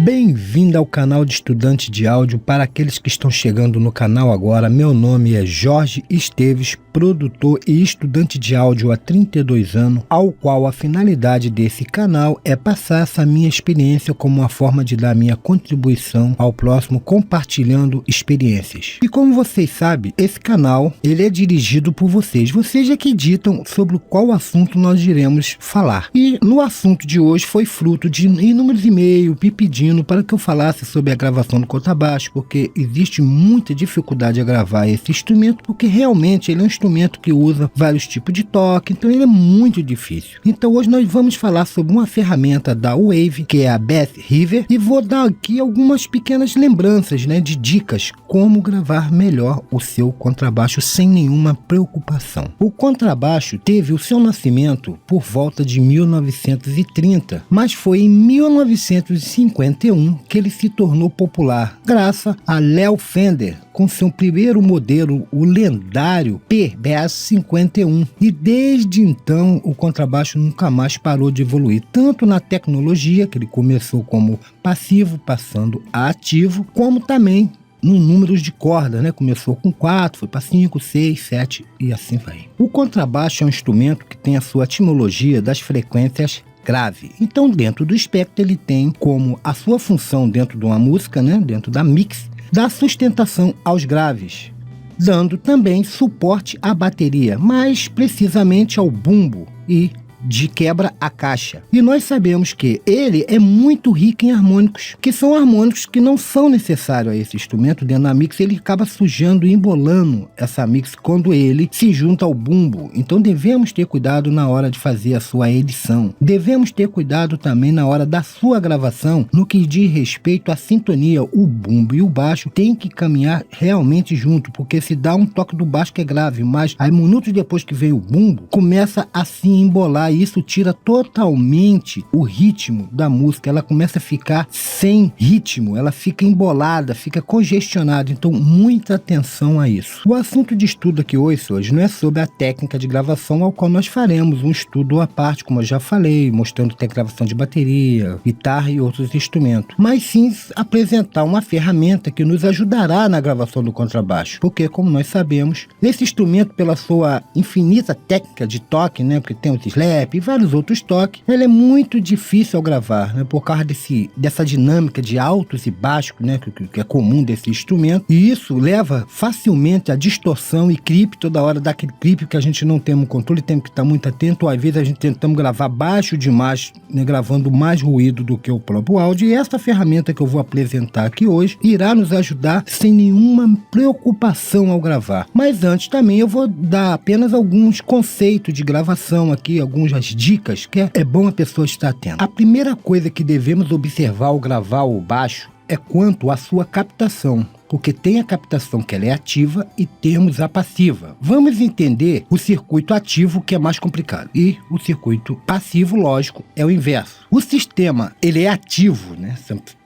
Bem-vindo ao canal de Estudante de Áudio. Para aqueles que estão chegando no canal agora, meu nome é Jorge Esteves, produtor e estudante de áudio há 32 anos, ao qual a finalidade desse canal é passar essa minha experiência como uma forma de dar minha contribuição ao próximo, compartilhando experiências. E como vocês sabem, esse canal ele é dirigido por vocês. Vocês é que ditam sobre qual assunto nós iremos falar. E no assunto de hoje foi fruto de inúmeros e-mails me pedindo para que eu falasse sobre a gravação do contrabaixo, porque existe muita dificuldade a gravar esse instrumento, porque realmente ele é um instrumento que usa vários tipos de toque, então ele é muito difícil. Então hoje nós vamos falar sobre uma ferramenta da Wave, que é a Bass River, e vou dar aqui algumas pequenas lembranças, de dicas como gravar melhor o seu contrabaixo sem nenhuma preocupação. O contrabaixo teve o seu nascimento por volta de 1930, mas foi em 1951 que ele se tornou popular, graças a Léo Fender, com seu primeiro modelo, o lendário P-Bass 51. E desde então, o contrabaixo nunca mais parou de evoluir, tanto na tecnologia, que ele começou como passivo, passando a ativo, como também no números de corda, Começou com 4, foi para 5, 6, 7 e assim vai. O contrabaixo é um instrumento que tem a sua etimologia das frequências grave. Então, dentro do espectro, ele tem como a sua função dentro de uma música, dentro da mix, dar sustentação aos graves, dando também suporte à bateria, mais precisamente ao bumbo e de quebra a caixa. E nós sabemos que ele é muito rico em harmônicos, que são harmônicos que não são necessários a esse instrumento. Dentro da mix ele acaba sujando e embolando essa mix quando ele se junta ao bumbo. Então devemos ter cuidado na hora de fazer a sua edição. Devemos ter cuidado também na hora da sua gravação, no que diz respeito à sintonia. O bumbo e o baixo tem que caminhar realmente junto, porque se dá um toque do baixo que é grave, mas aí minutos depois que vem o bumbo, começa a se embolar. E isso tira totalmente o ritmo da música. Ela começa a ficar sem ritmo, ela fica embolada, fica congestionada. Então, muita atenção a isso. O assunto de estudo aqui hoje não é sobre a técnica de gravação, ao qual nós faremos um estudo à parte, como eu já falei, mostrando até gravação de bateria, guitarra e outros instrumentos, mas sim apresentar uma ferramenta que nos ajudará na gravação do contrabaixo, porque, como nós sabemos, esse instrumento, pela sua infinita técnica de toque, porque tem os slap e vários outros toques, ele é muito difícil ao gravar, por causa dessa dinâmica de altos e baixos, que é comum desse instrumento, e isso leva facilmente a distorção e clipe, toda hora dá aquele clipe que a gente não tem um controle, temos que estar muito atento. Às vezes a gente tentamos gravar baixo demais, gravando mais ruído do que o próprio áudio, e essa ferramenta que eu vou apresentar aqui hoje irá nos ajudar sem nenhuma preocupação ao gravar. Mas antes também eu vou dar apenas alguns conceitos de gravação aqui, algumas dicas que é bom a pessoa estar atenta. A primeira coisa que devemos observar ao gravar o baixo é quanto à sua captação, porque tem a captação que ela é ativa e temos a passiva. Vamos entender o circuito ativo, que é mais complicado, e o circuito passivo, lógico, é o inverso. O sistema ele é ativo,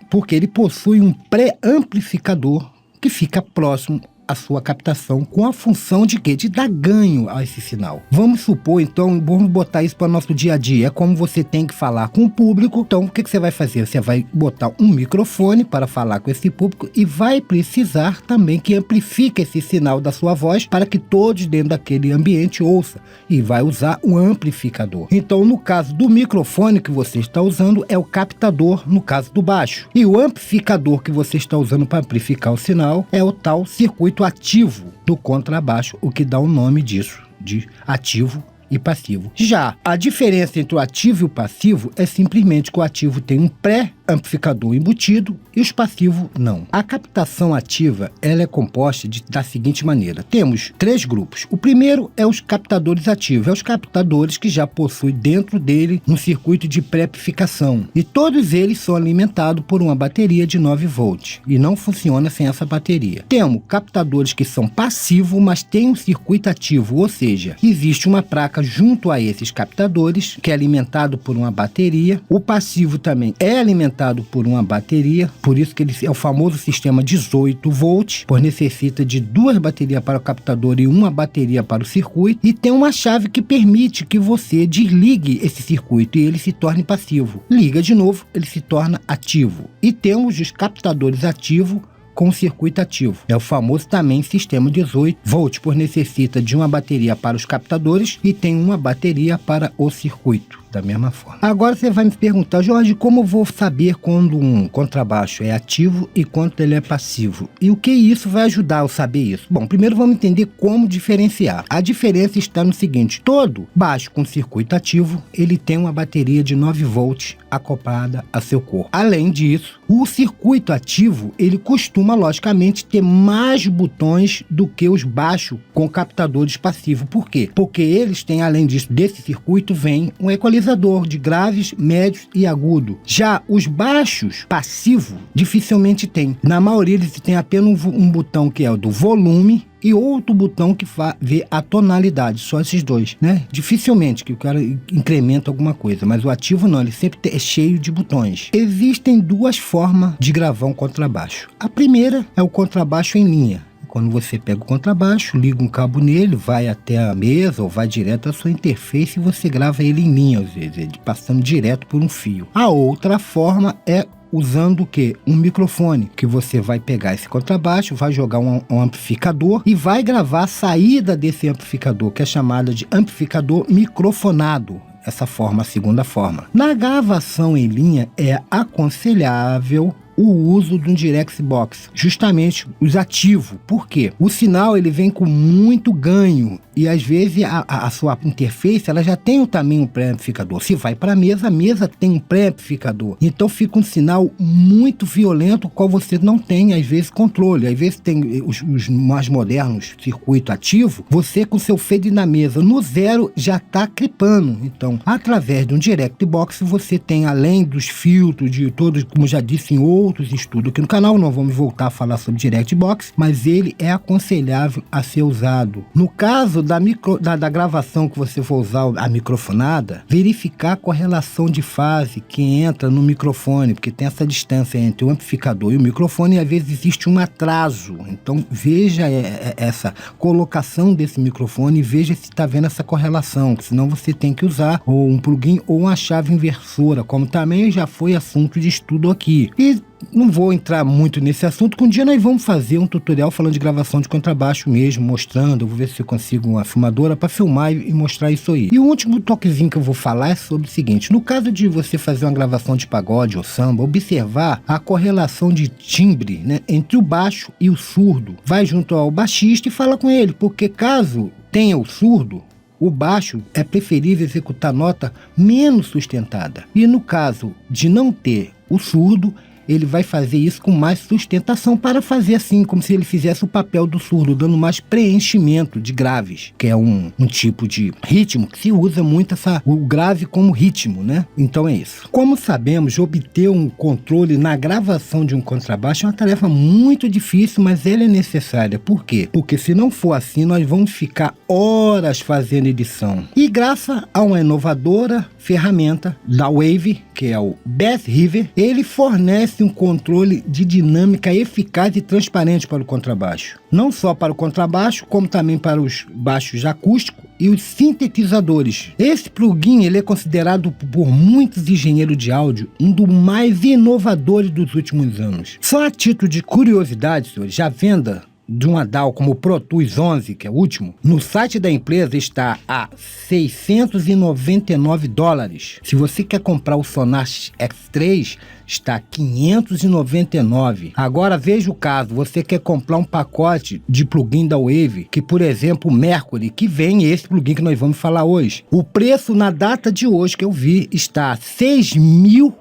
porque ele possui um pré-amplificador que fica próximo a sua captação, com a função de quê? De dar ganho a esse sinal. Vamos supor, então, vamos botar isso para o nosso dia a dia. É como você tem que falar com o público. Então, o que você vai fazer? Você vai botar um microfone para falar com esse público e vai precisar também que amplifique esse sinal da sua voz para que todos dentro daquele ambiente ouçam. E vai usar um amplificador. Então, no caso do microfone que você está usando, é o captador, no caso do baixo. E o amplificador que você está usando para amplificar o sinal é o tal circuito ativo do contrabaixo, o que dá o nome disso, de ativo e passivo. Já a diferença entre o ativo e o passivo é simplesmente que o ativo tem um pré-amplificador embutido e os passivos não. A captação ativa ela é composta da seguinte maneira: temos 3 grupos. O primeiro é os captadores ativos, os captadores que já possuem dentro dele um circuito de pré-amplificação, e todos eles são alimentados por uma bateria de 9 volts e não funciona sem essa bateria. Temos captadores que são passivos, mas tem um circuito ativo, ou seja, existe uma placa junto a esses captadores que é alimentado por uma bateria. O passivo também é alimentado alimentado por uma bateria, por isso que ele é o famoso sistema 18 volts, pois necessita de 2 baterias para o captador e uma bateria para o circuito, e tem uma chave que permite que você desligue esse circuito e ele se torne passivo. Liga de novo, ele se torna ativo. E temos os captadores ativos com o circuito ativo. É o famoso também sistema 18 volts, pois necessita de uma bateria para os captadores e tem uma bateria para o circuito, da mesma forma. Agora você vai me perguntar, Jorge, como eu vou saber quando um contrabaixo é ativo e quando ele é passivo? E o que isso vai ajudar eu saber isso? Bom, primeiro vamos entender como diferenciar. A diferença está no seguinte: todo baixo com circuito ativo, ele tem uma bateria de 9 volts acoplada a seu corpo. Além disso, o circuito ativo, ele costuma, logicamente, ter mais botões do que os baixos com captadores passivos. Por quê? Porque eles têm, além disso, desse circuito, vem um equalizador de graves, médios e agudo. Já os baixos passivos dificilmente tem. Na maioria eles têm apenas um botão que é o do volume e outro botão que vê a tonalidade, só esses dois, né? Dificilmente que o cara incrementa alguma coisa, mas o ativo não, ele sempre é cheio de botões. Existem 2 formas de gravar um contrabaixo. A primeira é o contrabaixo em linha. Quando você pega o contrabaixo, liga um cabo nele, vai até a mesa ou vai direto à sua interface e você grava ele em linha, às vezes, passando direto por um fio. A outra forma é usando o quê? Um microfone, que você vai pegar esse contrabaixo, vai jogar um amplificador e vai gravar a saída desse amplificador, que é chamada de amplificador microfonado. Essa forma, a segunda forma. Na gravação em linha é aconselhável o uso de um Direct Box, justamente os ativos. Por quê? O sinal ele vem com muito ganho e às vezes a sua interface ela já tem também um pré-amplificador. Se vai para a mesa tem um pré-amplificador. Então fica um sinal muito violento, qual você não tem às vezes controle. Às vezes tem os mais modernos circuito ativo, você com seu fade na mesa no 0 já está clipando. Então, através de um Direct Box você tem, além dos filtros de todos, como já disse em outros estudos aqui no canal, não vamos voltar a falar sobre Direct Box, mas ele é aconselhável a ser usado. No caso da gravação que você for usar a microfonada, verificar a correlação de fase que entra no microfone, porque tem essa distância entre o amplificador e o microfone e às vezes existe um atraso. Então veja essa colocação desse microfone e veja se está vendo essa correlação, senão você tem que usar ou um plugin ou uma chave inversora, como também já foi assunto de estudo aqui. E não vou entrar muito nesse assunto, que um dia nós vamos fazer um tutorial falando de gravação de contrabaixo mesmo, mostrando, eu vou ver se eu consigo uma filmadora para filmar e mostrar isso aí. E o último toquezinho que eu vou falar é sobre o seguinte: no caso de você fazer uma gravação de pagode ou samba, observar a correlação de timbre, né, entre o baixo e o surdo. Vai junto ao baixista e fala com ele, porque caso tenha o surdo, o baixo é preferível executar nota menos sustentada. E no caso de não ter o surdo, ele vai fazer isso com mais sustentação para fazer assim, como se ele fizesse o papel do surdo, dando mais preenchimento de graves, que é um tipo de ritmo que se usa muito o grave como ritmo, né? Então é isso. Como sabemos, obter um controle na gravação de um contrabaixo é uma tarefa muito difícil, mas ela é necessária. Por quê? Porque se não for assim, nós vamos ficar horas fazendo edição. E graças a uma inovadora ferramenta da Wave, que é o Bass River, ele fornece um controle de dinâmica eficaz e transparente para o contrabaixo. Não só para o contrabaixo, como também para os baixos acústicos e os sintetizadores. Esse plugin ele é considerado por muitos engenheiros de áudio um dos mais inovadores dos últimos anos. Só a título de curiosidade, senhores, a venda de um DAW como o Pro Tools 11, que é o último, no site da empresa está a $699. Se você quer comprar o Sonar X3, está a $599. Agora veja o caso, você quer comprar um pacote de plugin da Wave, que por exemplo o Mercury, que vem esse plugin que nós vamos falar hoje. O preço na data de hoje que eu vi está a $6.100.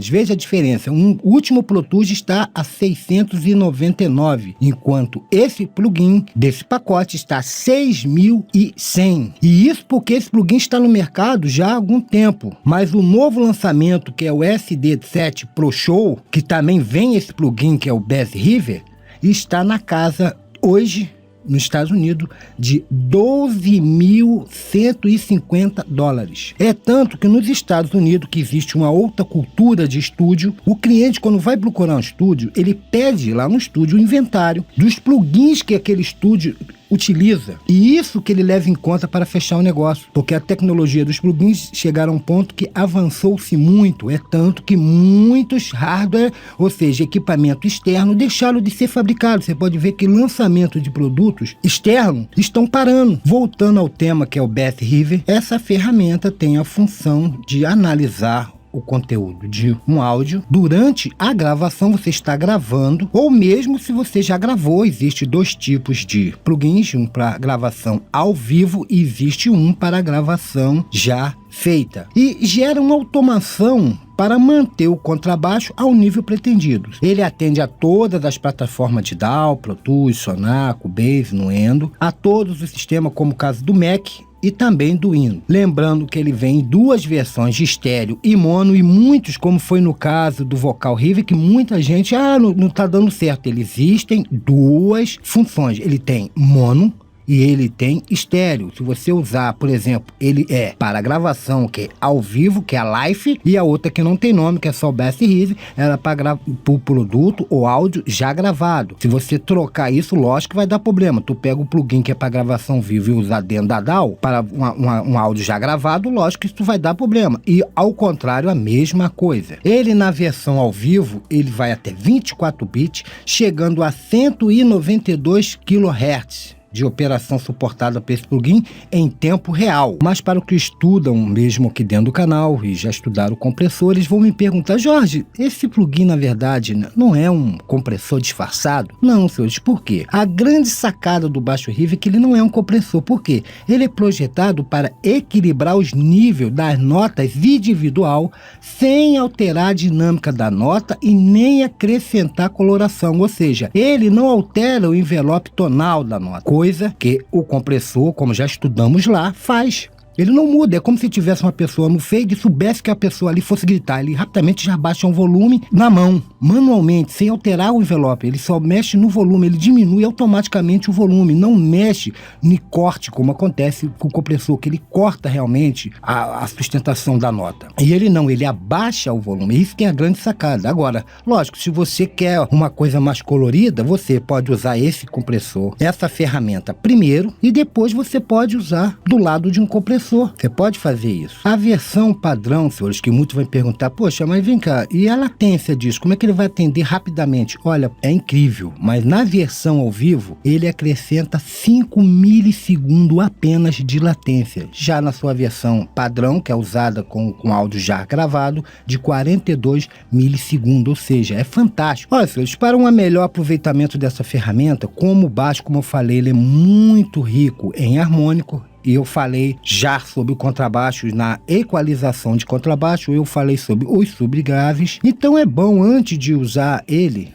Veja a diferença. O último Pro Tools está a $699, enquanto esse plugin desse pacote está a $6.100. E isso porque esse plugin está no mercado já há algum tempo. Mas o novo lançamento, que é o SD7 Pro Show, que também vem esse plugin, que é o Bass River, está na casa hoje nos Estados Unidos de 12.150 dólares. É tanto que nos Estados Unidos, que existe uma outra cultura de estúdio, o cliente, quando vai procurar um estúdio, ele pede lá no estúdio o inventário dos plugins que aquele estúdio utiliza. E isso que ele leva em conta para fechar o negócio. Porque a tecnologia dos plugins chegaram a um ponto que avançou-se muito. É tanto que muitos hardware, ou seja, equipamento externo, deixaram de ser fabricados. Você pode ver que lançamento de produtos externos estão parando. Voltando ao tema que é o Bass River, essa ferramenta tem a função de analisar o conteúdo de um áudio. Durante a gravação, você está gravando, ou mesmo se você já gravou, existe dois tipos de plugins, um para gravação ao vivo e existe um para gravação já feita. E gera uma automação para manter o contrabaixo ao nível pretendido. Ele atende a todas as plataformas de DAW, Pro Tools, Sonar, Cubase, Nuendo, a todos os sistemas, como o caso do Mac e também do Windows. Lembrando que ele vem em duas versões de estéreo e mono, e muitos, como foi no caso do Vocal River, que muita gente, não tá dando certo. Existem duas funções. Ele tem mono e ele tem estéreo. Se você usar, por exemplo, ele é para gravação, que é ao vivo, que é a live, e a outra que não tem nome, que é só o Bass River, ela é para o produto ou áudio já gravado. Se você trocar isso, lógico que vai dar problema. Tu pega o plugin que é para gravação vivo e usar dentro da DAW para um áudio já gravado, lógico que isso vai dar problema. E ao contrário, a mesma coisa. Ele na versão ao vivo, ele vai até 24 bits, chegando a 192 kHz de operação suportada por esse plugin em tempo real. Mas para os que estudam mesmo aqui dentro do canal e já estudaram compressores, vão me perguntar: Jorge, esse plugin na verdade não é um compressor disfarçado? Não, senhores, por quê? A grande sacada do baixo River é que ele não é um compressor. Por quê? Ele é projetado para equilibrar os níveis das notas individual sem alterar a dinâmica da nota e nem acrescentar coloração, ou seja, ele não altera o envelope tonal da nota, coisa que o compressor, como já estudamos lá, faz. Ele não muda, é como se tivesse uma pessoa no fade e soubesse que a pessoa ali fosse gritar. Ele rapidamente já baixa um volume na mão, manualmente, sem alterar o envelope. Ele só mexe no volume, ele diminui automaticamente o volume, não mexe no corte, como acontece com o compressor, que ele corta realmente a sustentação da nota. E ele não, ele abaixa o volume, isso que é a grande sacada. Agora, lógico, se você quer uma coisa mais colorida, você pode usar esse compressor, essa ferramenta primeiro, e depois você pode usar do lado de um compressor. Você pode fazer isso. A versão padrão, senhores, que muitos vão perguntar: poxa, mas vem cá, e a latência disso? Como é que ele vai atender rapidamente? Olha, é incrível, mas na versão ao vivo, ele acrescenta 5 milissegundos apenas de latência. Já na sua versão padrão, que é usada com áudio já gravado, de 42 milissegundos, ou seja, é fantástico. Olha, senhores, para um melhor aproveitamento dessa ferramenta, como o baixo, como eu falei, ele é muito rico em harmônico. E eu falei já sobre o contrabaixo, na equalização de contrabaixo, eu falei sobre os subgraves. Então é bom, antes de usar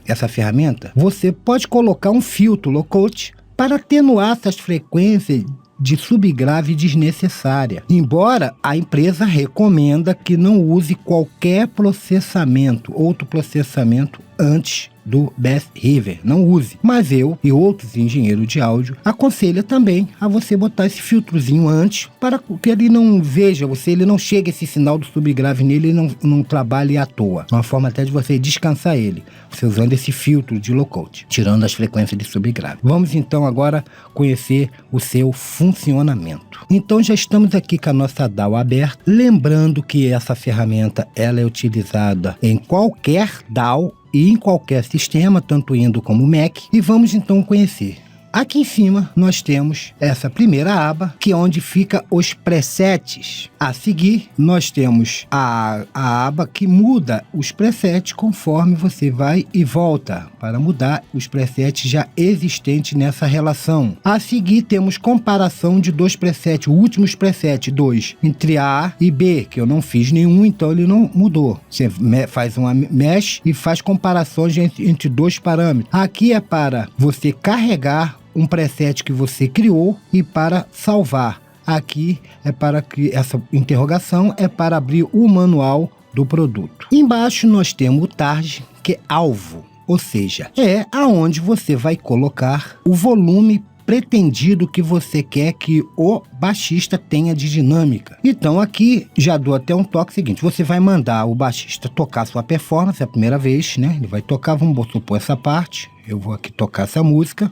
essa ferramenta, você pode colocar um filtro low cut para atenuar essas frequências de subgrave desnecessária. Embora a empresa recomenda que não use qualquer outro processamento antes do Bass River, não use. Mas eu e outros engenheiros de áudio aconselho também a você botar esse filtrozinho antes, para que ele não veja você, ele não chegue esse sinal do subgrave nele e não trabalhe à toa. Uma forma até de você descansar ele, você usando esse filtro de low cut, tirando as frequências de subgrave. Vamos então agora conhecer o seu funcionamento. Então já estamos aqui com a nossa DAW aberta, lembrando que essa ferramenta ela é utilizada em qualquer DAW e em qualquer sistema, tanto Windows como Mac, e vamos então conhecer. Aqui em cima nós temos essa primeira aba, que é onde fica os presets. A seguir nós temos a aba que muda os presets conforme você vai e volta, para mudar os presets já existentes nessa relação. A seguir temos comparação de dois presets, últimos presets, dois, entre A e B, que eu não fiz nenhum, então ele não mudou. Você faz uma mesh e faz comparações entre dois parâmetros. Aqui é para você carregar um preset que você criou e para salvar. Aqui é para que essa interrogação é para abrir o manual do produto. Embaixo nós temos o target, que é alvo, ou seja, é aonde você vai colocar o volume pretendido que você quer que o baixista tenha de dinâmica. Então aqui já dou até um toque seguinte, você vai mandar o baixista tocar sua performance a primeira vez, né? Ele vai tocar, vamos supor essa parte, eu vou aqui tocar essa música.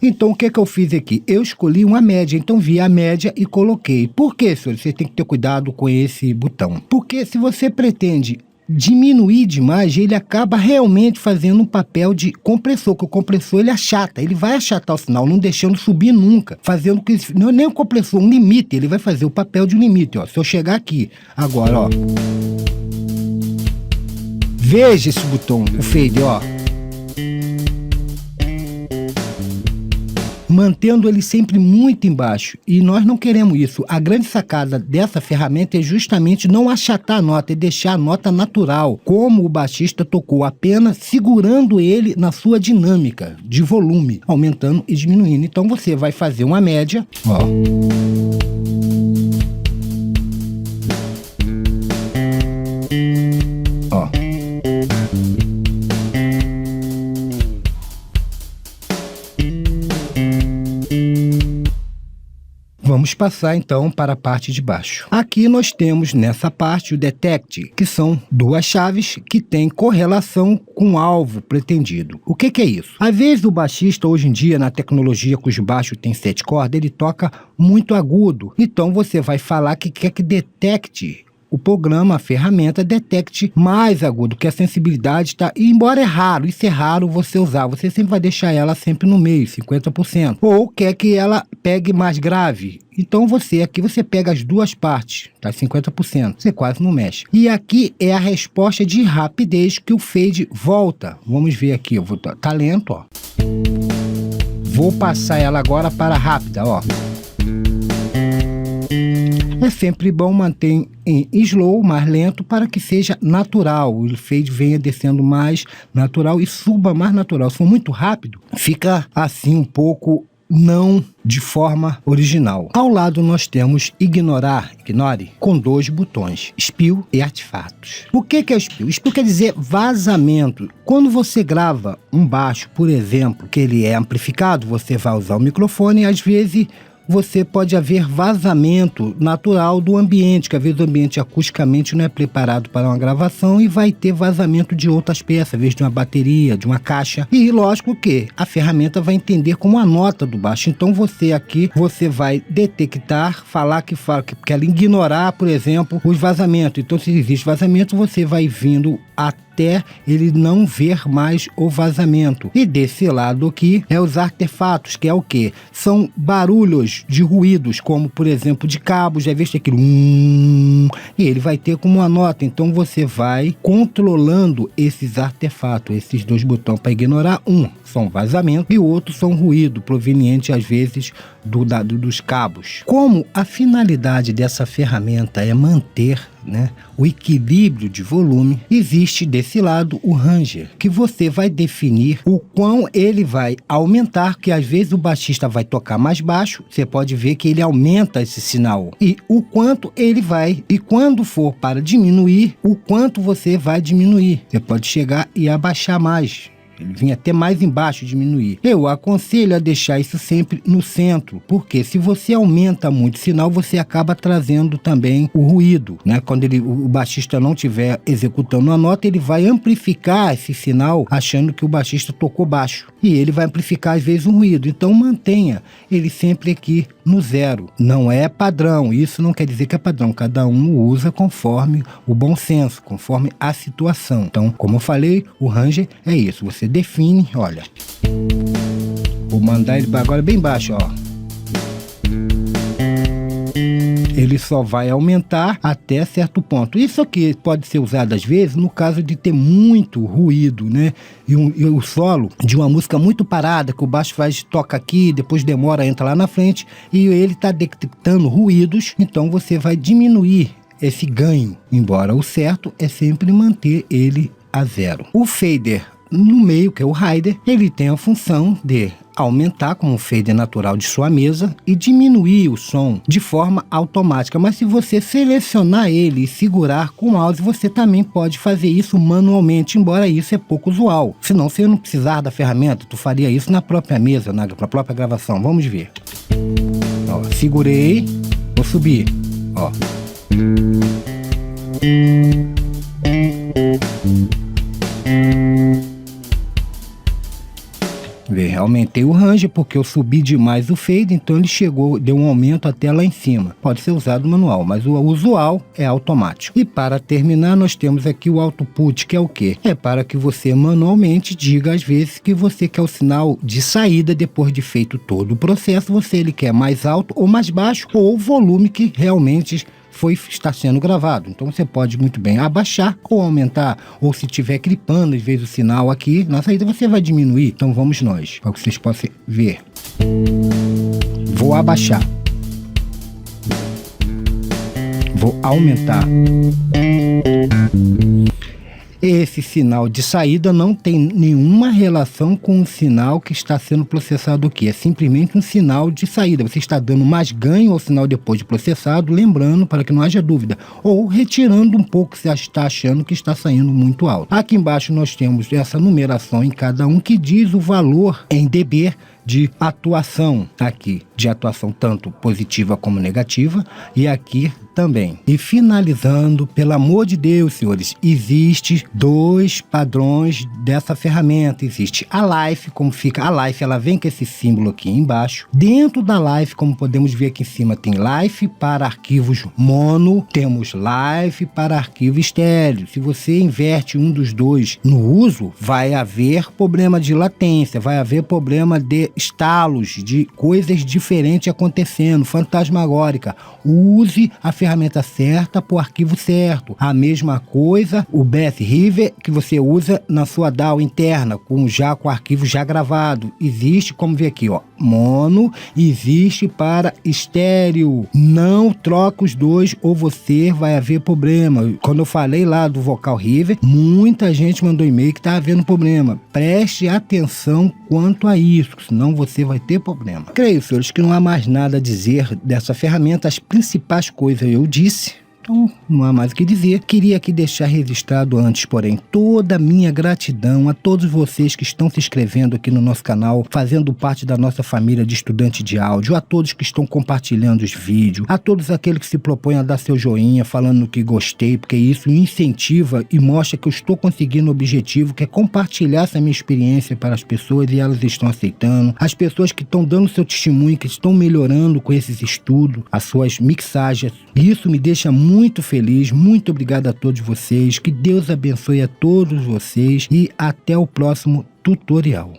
Então, o que eu fiz aqui? Eu escolhi uma média, então vi a média e coloquei. Por quê, senhor? Você tem que ter cuidado com esse botão. Porque se você pretende diminuir demais, ele acaba realmente fazendo um papel de compressor, que o compressor ele achata, ele vai achatar o sinal, não deixando subir nunca, fazendo que não é nem um compressor, um limite, ele vai fazer o papel de um limite, ó. Se eu chegar aqui, agora, ó. Veja esse botão, o fade, ó. Mantendo ele sempre muito embaixo, e nós não queremos isso. A grande sacada dessa ferramenta é justamente não achatar a nota, é deixar a nota natural, como o baixista tocou, apenas segurando ele na sua dinâmica de volume, aumentando e diminuindo. Então você vai fazer uma média, ó. Ó. Vamos passar então para a parte de baixo. Aqui nós temos nessa parte o Detect, que são duas chaves que têm correlação com o alvo pretendido. O que é isso? Às vezes o baixista hoje em dia, na tecnologia cujo baixo tem 7 cordas, ele toca muito agudo. Então você vai falar que quer que detecte o programa, a ferramenta, detecte mais agudo, que a sensibilidade está... Embora é raro, isso é raro você usar, você sempre vai deixar ela sempre no meio, 50%. Ou quer que ela pegue mais grave. Então aqui você pega as duas partes, tá? 50%, você quase não mexe. E aqui é a resposta de rapidez que o fade volta. Vamos ver aqui, eu vou tá lento, ó. Vou passar ela agora para rápida, ó. É sempre bom manter em slow, mais lento, para que seja natural. O fade venha descendo mais natural e suba mais natural. Se for muito rápido, fica assim um pouco não de forma original. Ao lado nós temos ignore, com 2 botões, Spill e Artefatos. O que é o Spill? Spill quer dizer vazamento. Quando você grava um baixo, por exemplo, que ele é amplificado, você vai usar o microfone e às vezes você pode haver vazamento natural do ambiente, que às vezes o ambiente acusticamente não é preparado para uma gravação e vai ter vazamento de outras peças, às vezes de uma bateria, de uma caixa. E lógico que a ferramenta vai entender como a nota do baixo. Então você vai detectar, falar que ela ignorar, por exemplo, os vazamentos. Então se existe vazamento, você vai vindo até ele não ver mais o vazamento. E desse lado aqui é os artefatos, que é o que? São barulhos de ruídos, como por exemplo de cabos, já viste aquilo, e ele vai ter como uma nota. Então você vai controlando esses artefatos, esses 2 botões para ignorar. Um são vazamento e o outro são ruído, proveniente às vezes dos cabos. Como a finalidade dessa ferramenta é manter, né, o equilíbrio de volume, existe desse lado o Ranger, que você vai definir o quão ele vai aumentar, que às vezes o baixista vai tocar mais baixo, você pode ver que ele aumenta esse sinal, e o quanto ele vai, e quando for para diminuir, o quanto você vai diminuir. Você pode chegar e abaixar mais. Ele vinha até mais embaixo, diminuir. Eu aconselho a deixar isso sempre no centro, porque se você aumenta muito o sinal, você acaba trazendo também o ruído, né? Quando o baixista não estiver executando a nota, ele vai amplificar esse sinal, achando que o baixista tocou baixo. E ele vai amplificar, às vezes, um ruído. Então, mantenha ele sempre aqui no 0. Não é padrão, isso não quer dizer que é padrão. Cada um usa conforme o bom senso, conforme a situação. Então, como eu falei, o Ranger é isso. Você define, olha. Vou mandar ele agora bem baixo, ó. Ele só vai aumentar até certo ponto. Isso aqui pode ser usado às vezes no caso de ter muito ruído, né? E o solo de uma música muito parada, que o baixo toca aqui, depois demora, entra lá na frente, e ele está detectando ruídos, então você vai diminuir esse ganho. Embora o certo é sempre manter ele a 0. O fader no meio, que é o rider, ele tem a função de aumentar como fader natural de sua mesa e diminuir o som de forma automática. Mas se você selecionar ele e segurar com o mouse, você também pode fazer isso manualmente, embora isso é pouco usual. Senão, se eu não precisar da ferramenta, tu faria isso na própria mesa, na própria gravação. Vamos ver. Ó, segurei, vou subir. Ó. Aumentei o range porque eu subi demais o fade, então ele deu um aumento até lá em cima. Pode ser usado manual, mas o usual é automático. E para terminar, nós temos aqui o output, que é o quê? É para que você manualmente diga às vezes que você quer o sinal de saída depois de feito todo o processo, ele quer mais alto ou mais baixo, ou o volume que realmente está sendo gravado. Então você pode muito bem abaixar ou aumentar, ou se estiver clipando às vezes o sinal aqui na saída, você vai diminuir. Então vamos nós, para que vocês possam ver. Vou abaixar, vou aumentar. Esse sinal de saída não tem nenhuma relação com o sinal que está sendo processado aqui. É simplesmente um sinal de saída. Você está dando mais ganho ao sinal depois de processado, lembrando, para que não haja dúvida, ou retirando um pouco se está achando que está saindo muito alto. Aqui embaixo nós temos essa numeração em cada um que diz o valor em dB de atuação aqui, de atuação tanto positiva como negativa, e aqui também. E finalizando, pelo amor de Deus, senhores, existe 2 padrões dessa ferramenta. Existe a Live, como fica a Live, ela vem com esse símbolo aqui embaixo. Dentro da Live, como podemos ver aqui em cima, tem Live para arquivos mono, temos Live para arquivo estéreo. Se você inverte um dos dois no uso, vai haver problema de latência, vai haver problema de estalos, de coisas diferentes acontecendo, fantasmagórica. Use a ferramenta certa para o arquivo certo. A mesma coisa, o Bass River que você usa na sua DAW interna, com o arquivo já gravado. Existe, como ver aqui, ó, mono, existe para estéreo. Não troca os dois ou você vai haver problema. Quando eu falei lá do Vocal River, muita gente mandou e-mail que está havendo problema. Preste atenção quanto a isso, senão você vai ter problema. Creio, senhores, que não há mais nada a dizer dessa ferramenta. As principais coisas eu disse. Então, não há mais o que dizer. Queria aqui deixar registrado antes, porém, toda a minha gratidão a todos vocês que estão se inscrevendo aqui no nosso canal, fazendo parte da nossa família de estudante de áudio, a todos que estão compartilhando os vídeos, a todos aqueles que se propõem a dar seu joinha, falando que gostei, porque isso incentiva e mostra que eu estou conseguindo o objetivo, que é compartilhar essa minha experiência para as pessoas e elas estão aceitando. As pessoas que estão dando seu testemunho, que estão melhorando com esses estudos, as suas mixagens. Isso me deixa muito feliz. Muito obrigado a todos vocês. Que Deus abençoe a todos vocês e até o próximo tutorial.